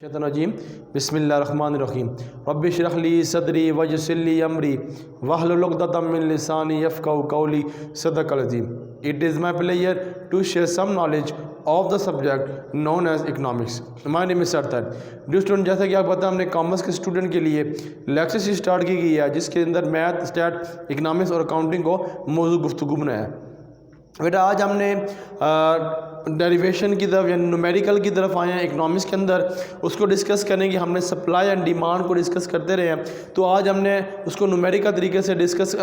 शैतानिर्रजीम बिस्मिल्लाहिर्रहमानिर्रहीम रब्बि इश्रह ली सदरी वयस्सिर ली अमरी वहलुल उक़दतम मिन लिसानी यफ़क़हू क़ौली सदक़ल अज़ीम। It is my pleasure to share some knowledge of the subject known as economics. My name is Sarthar. Dear student, जैसा कि आप पता है हमने कॉमर्स के स्टूडेंट के लिए लेक्चर स्टार्ट की गई है जिसके अंदर मैथ, स्टैट, इकनॉमिक्स और अकाउंटिंग को मौजूद गुफ्तगू बनाया है। बेटा आज हमने डेरिवेशन की तरफ या न्यूमेरिकल की तरफ आए हैं इकनॉमिक्स के अंदर, उसको डिस्कस करेंगे। हमने सप्लाई एंड डिमांड को डिस्कस करते रहे हैं, तो आज हमने उसको न्यूमेरिकल तरीके से डिस्कस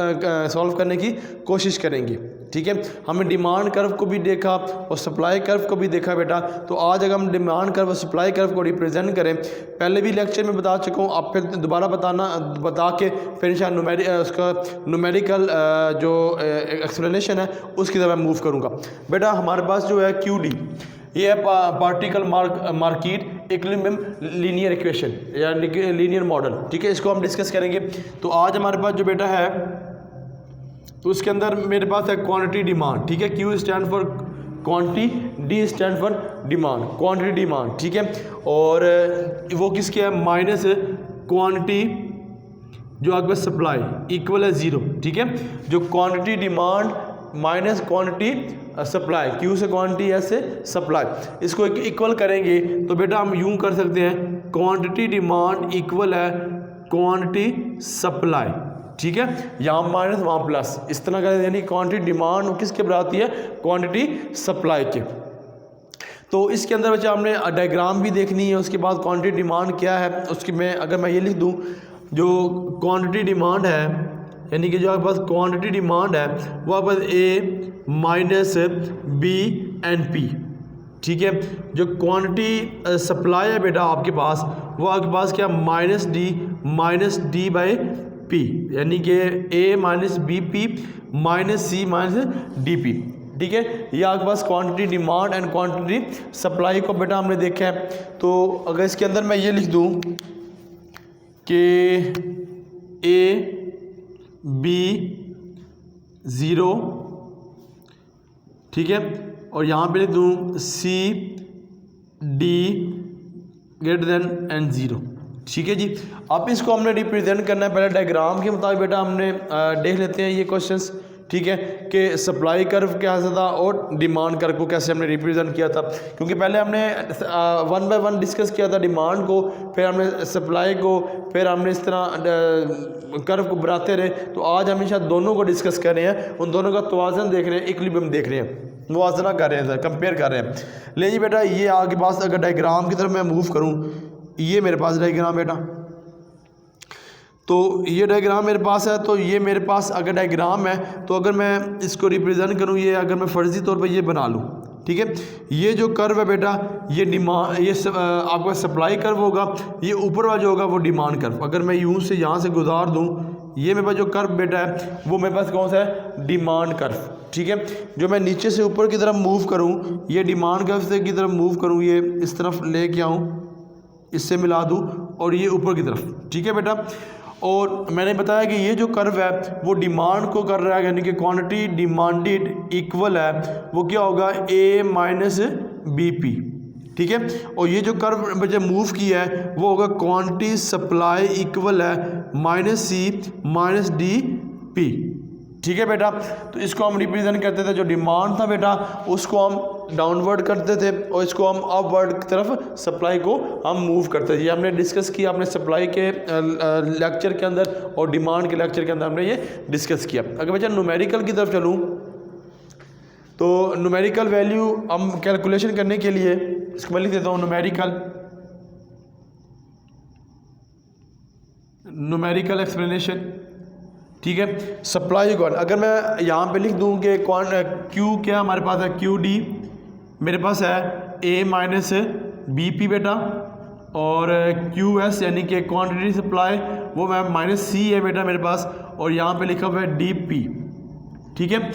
सॉल्व करने की कोशिश करेंगे। ठीक है, हमने डिमांड कर्व को भी देखा और सप्लाई कर्व को भी देखा बेटा। तो आज अगर हम डिमांड कर्व और सप्लाई कर्व को रिप्रेजेंट करें, पहले भी लेक्चर में बता चुका हूँ, आप फिर दोबारा बता के फिर इंशाअल्लाह उसका न्यूमेरिकल जो एक्सप्लेनेशन है उसकी तरफ मूव करूँगा। बेटा हमारे पास जो है QD, ये है particle market equilibrium linear equation या लीनियर मॉडल। ठीक है, इसको हम डिस्कस करेंगे। तो आज हमारे पास जो बेटा है तो उसके अंदर मेरे पास है क्वांटिटी डिमांड। ठीक है, Q stand for quantity, D stand for demand, quantity demand. ठीक है, और वो किसके है, माइनस क्वांटिटी जो आपके सप्लाई इक्वल है 0। ठीक है, जो quantity demand minus quantity supply, Q से क्वांटिटी, S से सप्लाई, इसको इक्वल करेंगे तो बेटा हम यूं कर सकते हैं, क्वांटिटी डिमांड इक्वल है क्वांटिटी सप्लाई। ठीक है, यहाँ माइनस वहाँ प्लस, इस तरह का, यानी क्वांटिटी डिमांड किसके बराबर आती है, क्वांटिटी सप्लाई के। तो इसके अंदर बच्चा हमने डायग्राम भी देखनी है, उसके बाद क्वांटिटी डिमांड क्या है उसकी अगर मैं ये लिख दूँ, जो क्वांटिटी डिमांड है यानी कि जो आपके पास क्वांटिटी डिमांड है वो आपके पास A minus B and P। ठीक है, जो क्वांटिटी सप्लाई है बेटा आपके पास वो आपके पास क्या, माइनस D बाई P, यानी कि A minus BP minus C minus DP। ठीक है, ये आपके पास quantity demand and quantity supply को बेटा हमने देखा है। तो अगर इसके अंदर मैं ये लिख दूँ कि A B 0, ठीक है, और यहाँ पे लिख दूँ C D greater than and 0। ठीक है जी, अब इसको हमने रिप्रेजेंट करना है पहले डायग्राम के मुताबिक। बेटा हमने देख लेते हैं ये क्वेश्चंस। ठीक है, कि सप्लाई कर्व कैसा था और डिमांड कर्व को कैसे हमने रिप्रेजेंट किया था, क्योंकि पहले हमने 1 बाय 1 डिस्कस किया था डिमांड को, फिर हमने सप्लाई को, फिर हमने इस तरह कर्व को बनाते रहे। तो आज हम शायद दोनों को डिस्कस कर रहे हैं, उन दोनों का तवाज़न देख रहे हैं, इक्विलिब्रियम देख रहे हैं, मुवाज़ना कर रहे हैं, कंपेयर कर रहे हैं। ले जी बेटा, ये आगे पास अगर डायग्राम की तरफ मैं मूव करूँ, ये मेरे पास डायग्राम बेटा, तो ये डायग्राम मेरे पास है। तो ये मेरे पास अगर डायग्राम है तो अगर मैं इसको रिप्रेजेंट करूँ, ये अगर मैं फ़र्ज़ी तौर पे ये बना लूँ, ठीक है, ये जो कर्व है बेटा ये डिमांड, ये आपका सप्लाई कर्व होगा, ये ऊपर वाला जो होगा वो डिमांड कर्व। अगर मैं यूँ से यहाँ से गुजार दूँ, ये मेरे पास जो कर्व बेटा है वो मेरे पास कौन सा है, डिमांड कर्व। ठीक है, जो मैं नीचे से ऊपर की तरफ मूव करूँ, ये डिमांड कर्व से की तरफ मूव करूँ, ये इस तरफ ले के आऊँ, इससे मिला दूँ और ये ऊपर की तरफ। ठीक है बेटा, और मैंने बताया कि ये जो कर्व है वो डिमांड को कर रहा है, यानी कि क्वांटिटी डिमांडेड इक्वल है वो क्या होगा, A माइनस BP। ठीक है, और ये जो कर्व मुझे मूव किया है वो होगा क्वांटिटी सप्लाई इक्वल है माइनस C माइनस DP। ठीक है बेटा, तो इसको हम रिप्रेजेंट करते थे, जो डिमांड था बेटा उसको हम डाउनवर्ड करते थे और इसको हम अपवर्ड की तरफ सप्लाई को हम मूव करते थे। ये हमने डिस्कस किया अपने सप्लाई के लेक्चर के अंदर और डिमांड के लेक्चर के अंदर हमने ये डिस्कस किया। अगर बच्चा न्यूमेरिकल की तरफ चलूँ तो न्यूमेरिकल वैल्यू हम कैलकुलेशन करने के लिए इसको मैं लिख देता हूँ, न्यूमेरिकल एक्सप्लेनेशन। ठीक है, सप्लाई को अगर मैं यहाँ पे लिख दूँ कि Q क्या हमारे पास है, QD मेरे पास है A माइनस BP बेटा, और QS यानी कि क्वांटिटी सप्लाई वो मैं माइनस C है बेटा मेरे पास, और यहाँ पे लिखा हुआ है DP। ठीक है,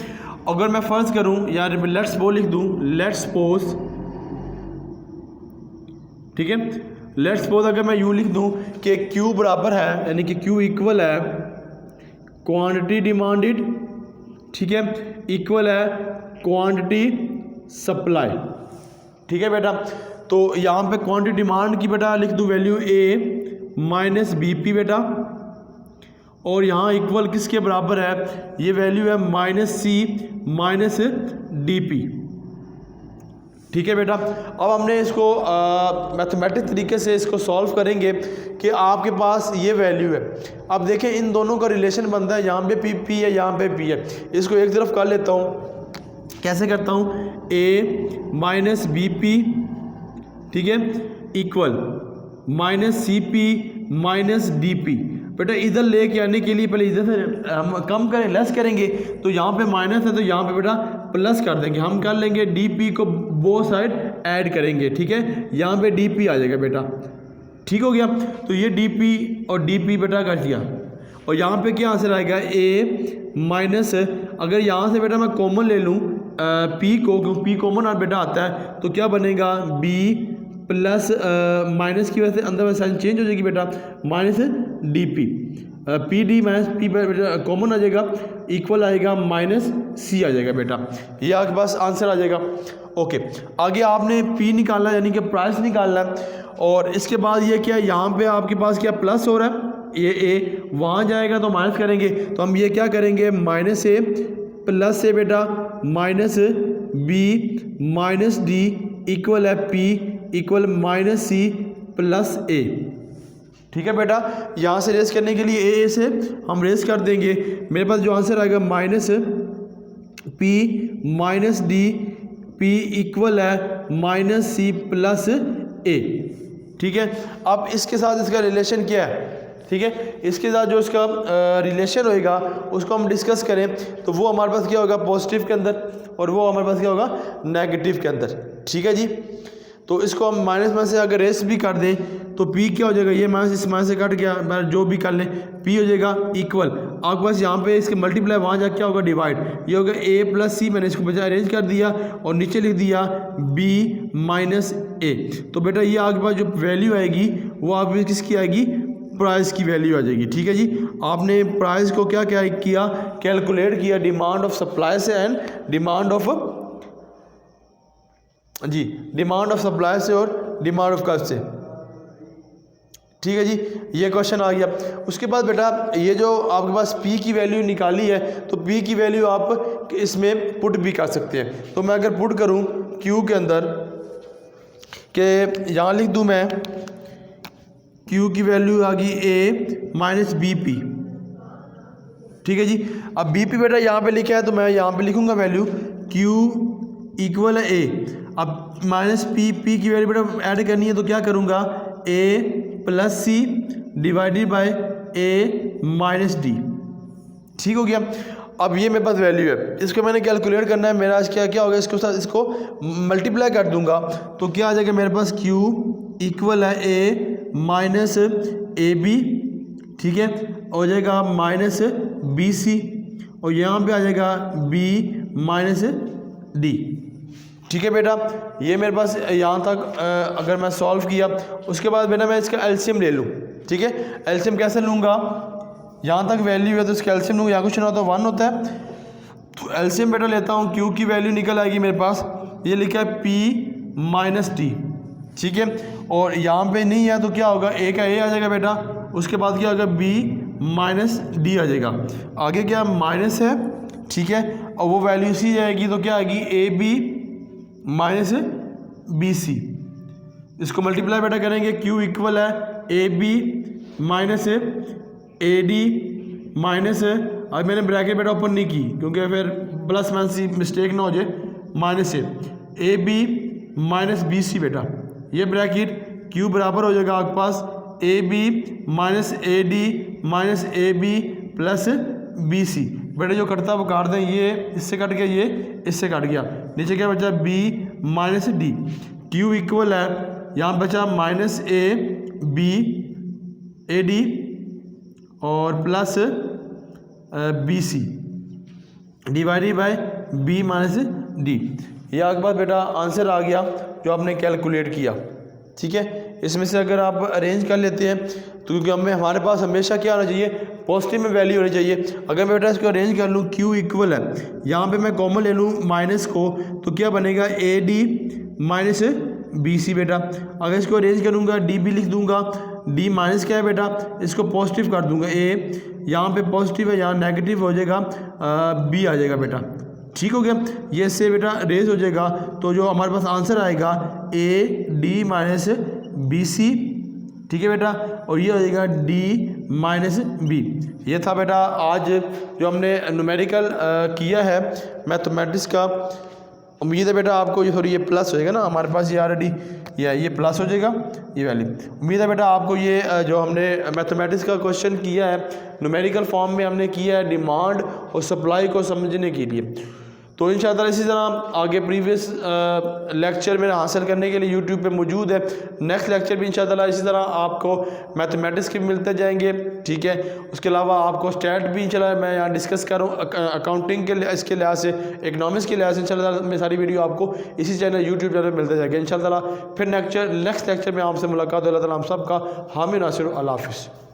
अगर मैं फ़र्ज़ करूँ यार लेट्स सपोज लिख दूँ, लेट्स सपोज, ठीक है, लेट्स सपोज अगर मैं यूँ लिख दूँ कि Q बराबर है, यानी कि Q इक्वल है क्वांटिटी डिमांडेड, ठीक है, इक्वल है क्वांटिटी सप्लाई। ठीक है बेटा, तो यहाँ पे क्वांटिटी डिमांड की बेटा लिख दूँ वैल्यू ए माइनस बी पी बेटा, और यहाँ इक्वल किसके बराबर है, ये वैल्यू है माइनस सी माइनस डी पी। ठीक है बेटा, अब हमने इसको मैथमेटिक तरीके से इसको सॉल्व करेंगे कि आपके पास ये वैल्यू है। अब देखें इन दोनों का रिलेशन बनता है, यहाँ पे पी पी है, यहाँ पे पी है। इसको एक तरफ कर लेता हूँ, कैसे करता हूँ, ए माइनस बी पी, ठीक है, equal minus C P minus D P. बेटा इधर लेके आने के लिए पहले इधर से हम कम करें, लेस करेंगे, तो यहाँ पे माइनस है तो यहाँ पे बेटा प्लस कर देंगे। हम कर लेंगे डी पी को बोथ साइड ऐड करेंगे, ठीक है, यहाँ पे डी पी आ जाएगा बेटा, ठीक हो गया। तो ये डी पी और डी पी बेटा कर दिया, और यहाँ पे क्या आंसर आएगा, ए माइनस, अगर यहाँ से बेटा मैं कॉमन ले लूँ पी को, क्योंकि पी कॉमन बेटा आता है, तो क्या बनेगा, बी प्लस माइनस की वजह से अंदर में साइन चेंज हो जाएगी बेटा, minus D P, P D minus P common आ जाएगा, इक्वल आएगा माइनस सी आ जाएगा बेटा, ये आपके पास आंसर आ जाएगा। ओके, आगे आपने पी निकालना यानी कि प्राइस निकालना है, और इसके बाद ये क्या है, यहाँ पे आपके पास क्या प्लस हो रहा है, ये ए वहाँ जाएगा तो माइनस करेंगे, तो हम ये क्या करेंगे, माइनस ए प्लस ए बेटा minus B minus D equal है P equal minus C plus A. ठीक है बेटा, यहाँ से रेस करने के लिए ए से हम रेस कर देंगे, मेरे पास जो आंसर आएगा minus P minus D P equal है माइनस सी प्लस ए। ठीक है, अब इसके साथ इसका रिलेशन क्या है, ठीक है, इसके साथ जो इसका रिलेशन होएगा उसको हम डिस्कस करें, तो वो हमारे पास क्या होगा, पॉजिटिव के अंदर, और वो हमारे पास क्या होगा, नेगेटिव के अंदर। ठीक है जी, तो इसको हम माइनस में से अगर रेस भी कर दें तो p क्या हो जाएगा, ये माइनस इस माइनस से कट गया, जो भी कर लें p हो जाएगा इक्वल, आपके पास यहाँ पे इसके मल्टीप्लाई वहाँ जा क्या होगा, डिवाइड, ये होगा a प्लस सी, मैंने इसको बजाय अरेंज कर दिया और नीचे लिख दिया b माइनस ए। तो बेटा ये आपके पास जो वैल्यू आएगी वो आपकी किसकी आएगी, प्राइस की वैल्यू आ जाएगी। ठीक है जी, आपने प्राइस को क्या क्या किया, कैलकुलेट किया डिमांड ऑफ सप्लाई से and demand of G demand of supply से और डिमांड ऑफ कॉस्ट से। ठीक है जी, ये क्वेश्चन आ गया। उसके बाद बेटा ये जो आपके पास P की वैल्यू निकाली है, तो P की वैल्यू आप इसमें पुट भी कर सकते हैं। तो मैं अगर पुट करूं Q के अंदर कि यहाँ लिख दूं मैं Q की वैल्यू आ गई A माइनस बी पी। ठीक है जी, अब बी पी बेटा यहाँ पे लिखा है तो मैं यहाँ पे लिखूंगा वैल्यू Q इक्वल है A। अब माइनस पी की वैल्यू बेटा ऐड करनी है तो क्या करूँगा, A plus C divided by A minus D. ठीक हो गया, अब ये मेरे पास वैल्यू है, इसको मैंने कैलकुलेट करना है, मेरा क्या क्या होगा, इसके साथ इसको मल्टीप्लाई कर दूंगा तो क्या आ जाएगा मेरे पास, Q इक्वल है A माइनस ए बी। ठीक है, हो जाएगा माइनस बी सी, और यहाँ पे आ जाएगा B माइनस डी। ठीक है बेटा, ये मेरे पास यहाँ तक अगर मैं सॉल्व किया, उसके बाद बेटा मैं इसका एलसीएम ले लूँ। ठीक है, एलसीएम कैसे लूँगा, यहाँ तक वैल्यू है तो इसका एलसीएम लूँगा, यहाँ कुछ ना होता 1 होता है, तो एलसीएम बेटा लेता हूँ, Q की वैल्यू निकल आएगी मेरे पास, ये लिखा है P माइनस डी। ठीक है, और यहाँ पे नहीं है तो क्या होगा, A का A आ जाएगा बेटा, उसके बाद क्या होगा B माइनस डी आ जाएगा, आगे क्या माइनस है। ठीक है, और वो वैल्यू सी जाएगी तो क्या आएगी, A B minus B C. इसको मल्टीप्लाई बेटा करेंगे, Q इक्वल है A B minus A D minus, अब मैंने ब्रैकेट बेटा ओपन नहीं की क्योंकि फिर प्लस माइनस सी मिस्टेक ना हो जाए, minus A B minus B C बेटा, ये ब्रैकेट Q बराबर हो जाएगा आपके पास A B minus A D minus A B plus B C. बेटा जो कटता है वो काट दें, ये इससे कट गया, ये इससे कट गया, नीचे क्या बचा, B minus D. Q equal है यहाँ बचा minus A B A D और plus B C divided by B minus D. ये आपके पास बेटा आंसर आ गया जो आपने कैलकुलेट किया। ठीक है, इसमें से अगर आप अरेंज कर लेते हैं तो क्योंकि हमारे पास हमेशा क्या होना चाहिए, पॉजिटिव में वैल्यू होनी चाहिए। अगर मैं बेटा इसको अरेंज कर लूँ, Q इक्वल है, यहाँ पे मैं कॉमन ले लूँ माइनस को, तो क्या बनेगा, A D minus B C बेटा। अगर इसको अरेंज करूँगा डी बी लिख दूँगा, डी माइनस क्या है बेटा, इसको पॉजिटिव कर दूँगा, ए यहाँ पे पॉजिटिव है, यहाँ नेगेटिव हो जाएगा, बी आ जाएगा बेटा। ठीक हो गया, ये से बेटा रेज हो जाएगा, तो जो हमारे पास आंसर आएगा A D minus B C, ठीक है बेटा, और ये हो जाएगा डी माइनस बी। ये था बेटा आज जो हमने न्यूमेरिकल किया है मैथमेटिक्स का। उम्मीद है बेटा आपको ये थोड़ी ये प्लस हो जाएगा ना, हमारे पास ये ऑलरेडी ये प्लस हो जाएगा ये वैल्यू। उम्मीद है बेटा आपको ये जो हमने मैथमेटिक्स का क्वेश्चन किया है न्यूमेरिकल फॉर्म में हमने किया है डिमांड और सप्लाई को समझने के लिए। तो इंशाअल्लाह इसी तरह आगे प्रीवियस लेक्चर में हासिल करने के लिए यूट्यूब पे मौजूद है। नेक्स्ट लेक्चर भी इंशाअल्लाह इसी तरह आपको मैथमेटिक्स के मिलते जाएंगे, ठीक है। उसके अलावा आपको स्टैट भी इंशाअल्लाह मैं यहाँ डिस्कस करूँ अकाउंटिंग के इसके लिहाज से, इकनॉमिक्स के लिहाज से इंशाअल्लाह मैं सारी वीडियो आपको इसी चैनल यूट्यूब चैनल मिलते जाएंगे इंशाअल्लाह। फिर नेक्स्ट लेक्चर में आपसे मुलाकात, अल्लाह ताला हम सब का हामी नासिर। अल्लाह हाफिज़।